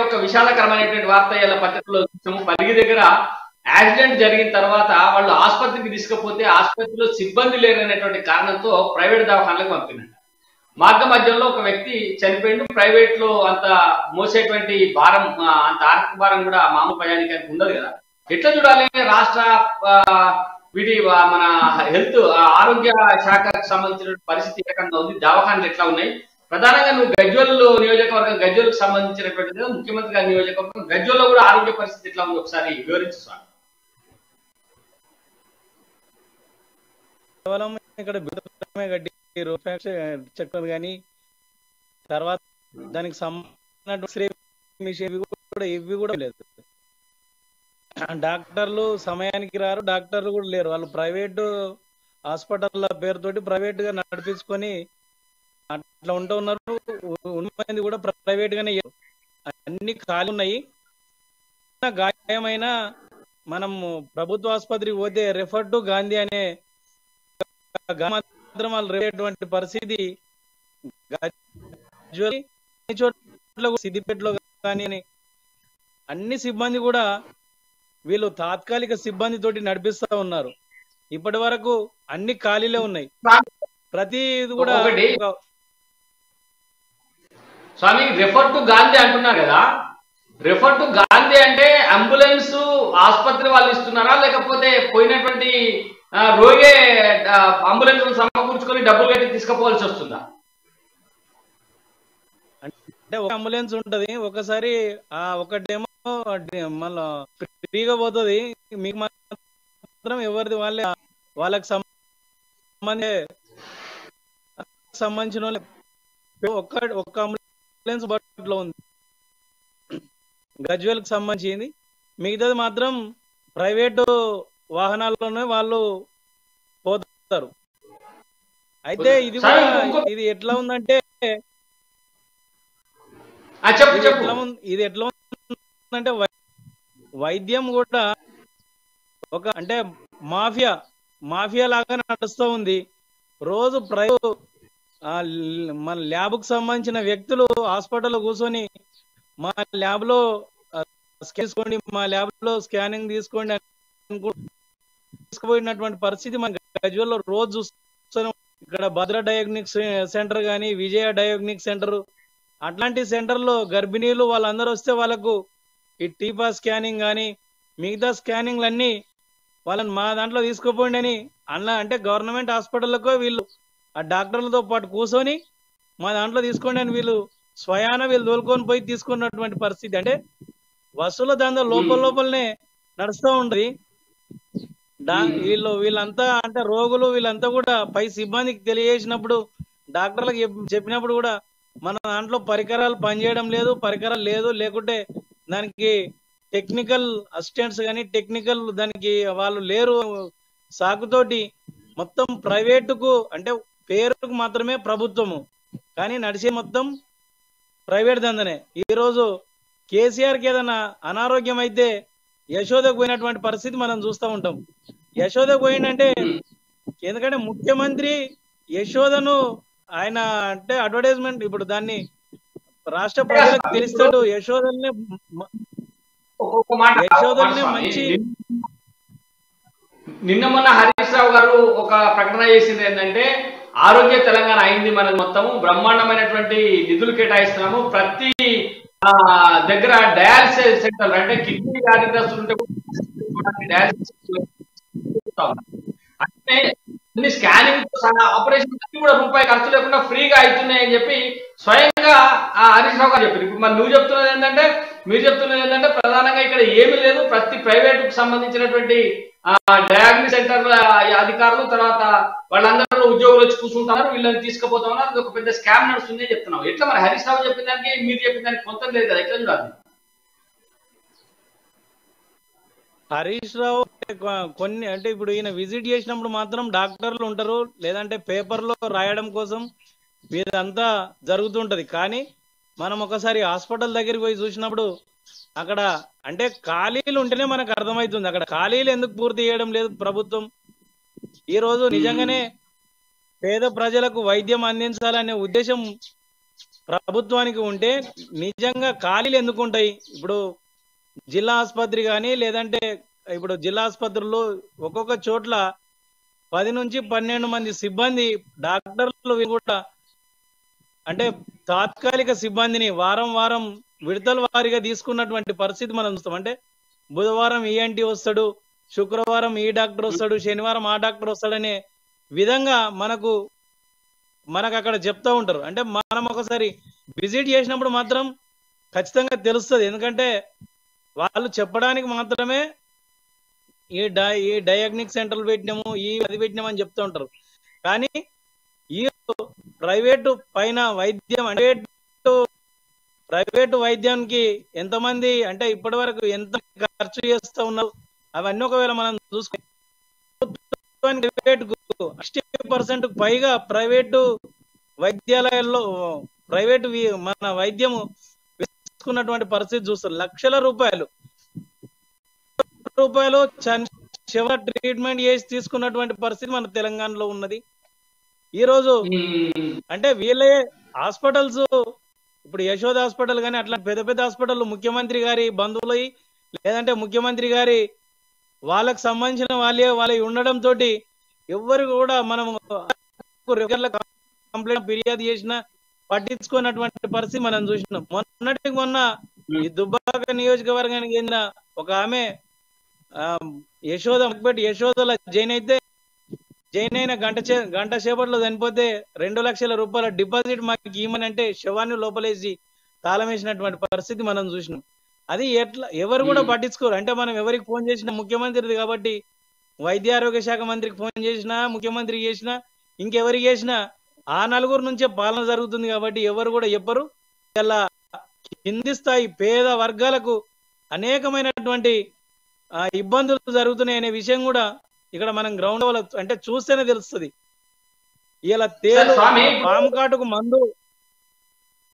ఒక విషాదకరమైనటువంటి వార్త ఇలా పత్రికలో చూసాము. పరిగి దగ్గర యాక్సిడెంట్ జరిగిన తర్వాత వాళ్ళు ఆసుపత్రికి తీసుకుపోతే ఆసుపత్రిలో సిబ్బంది లేరనేటువంటి కారణంతో ప్రైవేట్ దవాఖానలకు పంపినారు. మార్గ మధ్యంలో ఒక వ్యక్తి చనిపోయిండు. ప్రైవేట్ లో అంత మోసేటువంటి భారం, అంత ఆర్థిక భారం కూడా మామూలు ప్రయాణికానికి ఉండదు కదా. ఎట్లా చూడాలి రాష్ట్ర మన హెల్త్ ఆరోగ్య శాఖకు సంబంధించిన పరిస్థితి ఏ రకంగా ఉంది, దవాఖానలు ఎట్లా ఉన్నాయి? ప్రధానంగా నువ్వు గజ్వల్ నియోజకవర్గం, గజ్వల్కు సంబంధించినటువంటిది ముఖ్యమంత్రి గారి నియోజకవర్గం, గజ్వల్లో కూడా ఆరోగ్య పరిస్థితి ఎట్లా ఉంది ఒకసారి వివరించు సార్. కేవలం ఇక్కడ చెక్కలు కానీ తర్వాత దానికి సంబంధించిన ఇవి కూడా లేదు. డాక్టర్లు సమయానికి రారు, డాక్టర్లు కూడా లేరు. వాళ్ళు ప్రైవేటు హాస్పిటల్ పేరుతోటి ప్రైవేట్ గా నడిపించుకొని అట్లా ఉంటూ ఉన్నారు. ఉన్నది కూడా ప్రైవేట్ గానే అన్ని ఖాళీ ఉన్నాయి. గాయమైన మనం ప్రభుత్వ ఆసుపత్రికి పోతే రెఫర్ టు గాంధీ అనే మాత్రం వాళ్ళు రేపేటువంటి పరిస్థితి సిద్దిపేటలో కానీ అన్ని సిబ్బంది కూడా వీళ్ళు తాత్కాలిక సిబ్బంది తోటి నడిపిస్తా ఉన్నారు. ఇప్పటి వరకు అన్ని ఖాళీలే ఉన్నాయి. ప్రతి ఇది కూడా స్వామి రెఫర్ టు గాంధీ అంటున్నారు కదా, రెఫర్ టు గాంధీ అంటే అంబులెన్స్ ఆసుపత్రి వాళ్ళు ఇస్తున్నారా, లేకపోతే పోయినటువంటి రోగే అంబులెన్స్ సమకూర్చుకొని డబ్బులు కట్టి తీసుకుపోవాల్సి వస్తుందా? అంటే ఒక అంబులెన్స్ ఉంటది, ఒకసారి ఒకటేమో మళ్ళీ ఫ్రీగా పోతుంది, మీకు మాత్రం ఎవరిది వాళ్ళకి సంబంధించిన ఒక్క అంబులెన్స్ బట్లో ఉంది గజ్వేల్ కి సంబంధించింది. మిగతాది మాత్రం ప్రైవేటు వాహనాల్లోనే వాళ్ళు పోతారు. అయితే ఇది ఎట్లా ఉందంటే ఇది ఎట్లా ఉందంటే వైద్యం కూడా ఒక అంటే మాఫియా లాగా నడుస్తూ ఉంది. రోజు మన ల్యాబ్కు సంబంధించిన వ్యక్తులు హాస్పిటల్లో కూర్చొని మా ల్యాబ్ లో తీసుకోండి, మా ల్యాబ్ లో స్కానింగ్ తీసుకోండి తీసుకుపోయినటువంటి పరిస్థితి మన గజ్వేల్లో రోజు చూస్తున్నాం. ఇక్కడ భద్ర డయాగ్నిక్ సెంటర్ కానీ, విజయ డయాగ్నిక్ సెంటర్, అట్లాంటి సెంటర్లో గర్భిణీలు వాళ్ళందరూ వస్తే వాళ్ళకు ఈ టీపా స్కానింగ్ కానీ మిగతా స్కానింగ్లు అన్ని వాళ్ళని మా దాంట్లో తీసుకుపోండి అని అంటే గవర్నమెంట్ హాస్పిటల్లకు వీళ్ళు ఆ డాక్టర్లతో పాటు కూర్చొని మా దాంట్లో తీసుకోండి అని వీళ్ళు స్వయాన తోలుకొని పోయి తీసుకున్నటువంటి పరిస్థితి. అంటే వసూల దందా లోపలనే నడుస్తూ ఉంటది. వీళ్ళంతా అంటే రోగులు వీళ్ళంతా కూడా పై సిబ్బందికి తెలియజేసినప్పుడు, డాక్టర్లకు చెప్పినప్పుడు కూడా మన దాంట్లో పరికరాలు పనిచేయడం లేదు, లేకుంటే దానికి టెక్నికల్ అసిస్టెంట్స్ కానీ టెక్నికల్ దానికి వాళ్ళు లేరు సాకుతోటి మొత్తం ప్రైవేటుకు అంటే పేరుకు మాత్రమే ప్రభుత్వము కానీ నడిచే మొత్తం ప్రైవేట్ దందనే. ఈరోజు కేసీఆర్కి ఏదైనా అనారోగ్యం అయితే యశోదకు పోయినటువంటి పరిస్థితి మనం చూస్తూ ఉంటాం. యశోదకు పోయిందంటే ఎందుకంటే ముఖ్యమంత్రి యశోదను ఆయన అంటే అడ్వర్టైజ్మెంట్ ఇప్పుడు దాన్ని రాష్ట్ర ప్రజలకు తెలుస్తాడు. యశోదల్ని మంచి నిన్న మొన్న హరీష్ రావు గారు ఒక ప్రకటన చేసింది ఏంటంటే ఆరోగ్య తెలంగాణ అయింది, మనం మొత్తము బ్రహ్మాండమైనటువంటి నిధులు కేటాయిస్తున్నాము, ప్రతి దగ్గర డయాలసిస్ సెంటర్ అంటే కిడ్నీ వ్యాధిగ్రస్తులు ఉంటే డయాలసిస్ అంటే అన్ని స్కానింగ్ ఆపరేషన్ కూడా రూపాయి ఖర్చు లేకుండా ఫ్రీగా అవుతున్నాయి అని చెప్పి స్వయంగా హరీష్ రావు గారు చెప్పారు. ఇప్పుడు మరి మీరు చెప్తున్నది ఏంటంటే ప్రధానంగా ఇక్కడ ఏమీ లేదు, ప్రతి ప్రైవేట్ కు సంబంధించినటువంటి డయాగ్నిక్ సెంటర్ అధికారులు తర్వాత వాళ్ళందరూ ఉద్యోగులు వచ్చి కూర్చుంటున్నారు, వీళ్ళని తీసుకుపోతామన్నారు, అది ఒక పెద్ద స్కామ్ నడుస్తుంది అని చెప్తున్నాం. ఎట్లా మరి హరీష్ రావు చెప్పిన దానికి మీరు చెప్పిన దానికి పొంతం లేదు కదా, ఎట్లా చూడాలి? హరీష్ రావు కొన్ని అంటే ఇప్పుడు ఈయన విజిట్ చేసినప్పుడు మాత్రం డాక్టర్లు ఉంటారు, లేదంటే పేపర్లో రాయడం కోసం ఇదంతా జరుగుతుంటది. కానీ మనం ఒకసారి హాస్పిటల్ దగ్గరికి పోయి చూసినప్పుడు అక్కడ అంటే ఖాళీలు ఉంటేనే మనకు అర్థమవుతుంది. అక్కడ ఖాళీలు ఎందుకు పూర్తి చేయడం లేదు ప్రభుత్వం. ఈ రోజు నిజంగానే పేద ప్రజలకు వైద్యం అందించాలనే ఉద్దేశం ప్రభుత్వానికి ఉంటే నిజంగా ఖాళీలు ఎందుకు ఉంటాయి? ఇప్పుడు జిల్లా ఆసుపత్రి కానీ లేదంటే ఇప్పుడు జిల్లా ఆసుపత్రుల్లో ఒక్కొక్క చోట్ల 10 నుంచి 12 మంది సిబ్బంది డాక్టర్లు కూడా అంటే తాత్కాలిక సిబ్బందిని వారం వారం విడతల వారీగా తీసుకున్నటువంటి పరిస్థితి మనం చూస్తాం. అంటే బుధవారం ఈఎన్టీ వస్తాడు, శుక్రవారం ఈ డాక్టర్ వస్తాడు, శనివారం ఆ డాక్టర్ వస్తాడనే విధంగా మనకు అక్కడ చెప్తా ఉంటారు. అంటే మనం ఒకసారి విజిట్ చేసినప్పుడు మాత్రం ఖచ్చితంగా తెలుస్తుంది. ఎందుకంటే వాళ్ళు చెప్పడానికి మాత్రమే ఈ డయాగ్నిక్ సెంటర్లు పెట్టినాము, అది పెట్టినాము అని చెప్తూ ఉంటారు. కానీ ఈ ప్రైవేటు పైన వైద్యం అంటే ప్రైవేటు వైద్యానికి ఎంతమంది అంటే ఇప్పటి వరకు ఎంత ఖర్చు చేస్తూ ఉన్నారు అవన్నీ ఒకవేళ మనం చూసుకుంటే 60% పైగా ప్రైవేటు వైద్యాలయాల్లో ప్రైవేటు మన వైద్యము తీసుకున్నటువంటి పరిస్థితి చూస్తారు. లక్షల రూపాయలు చివర ట్రీట్మెంట్ చేసి తీసుకున్నటువంటి పరిస్థితి మన తెలంగాణలో ఉన్నది. ఈ రోజు అంటే వీళ్ళే హాస్పిటల్స్ ఇప్పుడు యశోద హాస్పిటల్ కానీ అట్లా పెద్ద పెద్ద హాస్పిటల్ ముఖ్యమంత్రి గారి బంధువులు లేదంటే ముఖ్యమంత్రి గారి వాళ్ళకు సంబంధించిన వాళ్ళే ఉండడం తోటి ఎవరు కూడా మనం కంప్లైంట్ ఫిర్యాదు చేసినా పట్టించుకున్నటువంటి పరిస్థితి మనం చూసినాం. మొన్న ఈ దుబ్బాక నియోజకవర్గానికి చెందిన ఒక ఆమె యశోదలో జైన్ అయిన గంట సేపట్లో చనిపోతే 2 లక్షల రూపాయల డిపాజిట్ మాకు ఇవ్వమని అంటే శవాన్ని లోపలేసి తాళం వేసినటువంటి పరిస్థితి మనం చూసినాం. అది ఎట్లా ఎవరు కూడా పట్టించుకోరు. అంటే మనం ఎవరికి ఫోన్ చేసినా ముఖ్యమంత్రిది కాబట్టి వైద్య ఆరోగ్య శాఖ మంత్రికి ఫోన్ చేసినా ముఖ్యమంత్రికి చేసినా ఇంకెవరికి చేసినా ఆ నలుగురు నుంచే పాలన జరుగుతుంది కాబట్టి ఎవరు కూడా చెప్పరు. ఇలా కింది స్థాయి పేద వర్గాలకు అనేకమైనటువంటి ఇబ్బందులు జరుగుతున్నాయి అనే విషయం కూడా ఇక్కడ మనం గ్రౌండ్ అంటే చూస్తేనే తెలుస్తుంది. ఇలా తేలు పాము కాటుకు మందు